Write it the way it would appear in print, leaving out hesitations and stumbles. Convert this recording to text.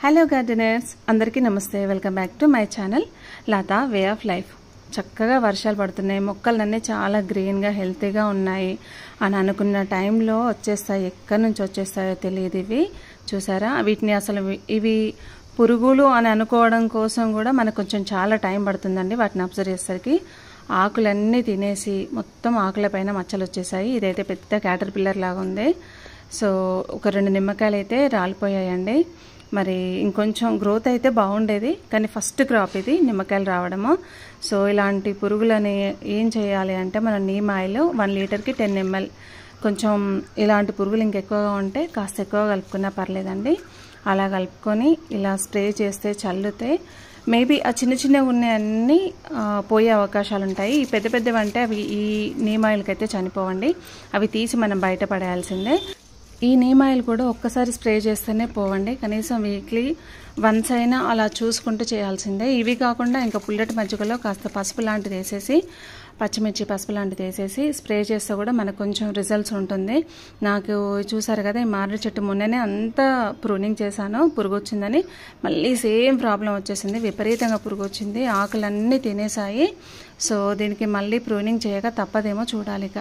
Hello gardeners అందరికీ నమస్తే. Welcome back to my channel Latha way of life. చక్కగా వర్షాలు పడుతున్నాయి, మొక్కలన్నీ చాలా గ్రీన్గా హెల్తీగా ఉన్నాయి అని అనుకున్న టైంలో వచ్చేస్తాయి. ఎక్కడి నుంచి వచ్చేస్తాయో తెలియదు. ఇవి చూసారా, వీటిని అసలు ఇవి పురుగులు అని అనుకోవడం కోసం కూడా మనకు కొంచెం చాలా టైం పడుతుందండి. వాటిని అబ్జర్వ్ చేసేసరికి ఆకులన్నీ తినేసి మొత్తం ఆకులపైన మచ్చలు వచ్చేసాయి. ఇదైతే పెద్ద క్యాటర్ పిల్లర్ లాగా ఉంది. సో ఒక 2 నిమ్మకాయలు అయితే రాలిపోయాయండి. మరి ఇంకొంచెం గ్రోత్ అయితే బాగుండేది, కానీ ఫస్ట్ క్రాప్ ఇది నిమ్మకాయలు రావడము. సో ఇలాంటి పురుగులని ఏం చేయాలి అంటే, మనం నీమ్ ఆయిల్ 1 లీటర్కి 10 ml, కొంచెం ఇలాంటి పురుగులు ఇంకెక్కువగా ఉంటే కాస్త ఎక్కువ కలుపుకున్నా పర్లేదండి. అలా కలుపుకొని ఇలా స్ప్రే చేస్తే చల్లితే మేబీ ఆ చిన్న చిన్నగా ఉన్నాయన్నీ పోయే అవకాశాలు ఉంటాయి. ఈ పెద్ద పెద్దవి అంటే అవి ఈ నీమ్ ఆయిల్కి అయితే చనిపోవండి, అవి తీసి మనం బయట పడేయాల్సిందే. ఈ నీమ్ ఆయిల్ కూడా ఒక్కసారి స్ప్రే చేస్తేనే పోవండి, కనీసం వీక్లీ వన్స్ అయినా అలా చూసుకుంటూ చేయాల్సిందే. ఇవి కాకుండా ఇంకా పుల్లటి మజ్జిగలో కాస్త పసుపు లాంటిది వేసేసి, పచ్చిమిర్చి పసుపు లాంటిది వేసేసి స్ప్రే చేస్తే కూడా మనకు కొంచెం రిజల్ట్స్ ఉంటుంది. నాకు చూసారు కదా, ఈ మామిడి చెట్టు మొన్ననే అంతా ప్రూనింగ్ చేశాను, పురుగు వచ్చిందని మళ్ళీ సేమ్ ప్రాబ్లం వచ్చేసింది. విపరీతంగా పురుగు వచ్చింది, ఆకులన్నీ తినేసాయి. సో దీనికి మళ్ళీ ప్రూనింగ్ చేయక తప్పదేమో, చూడాలిక.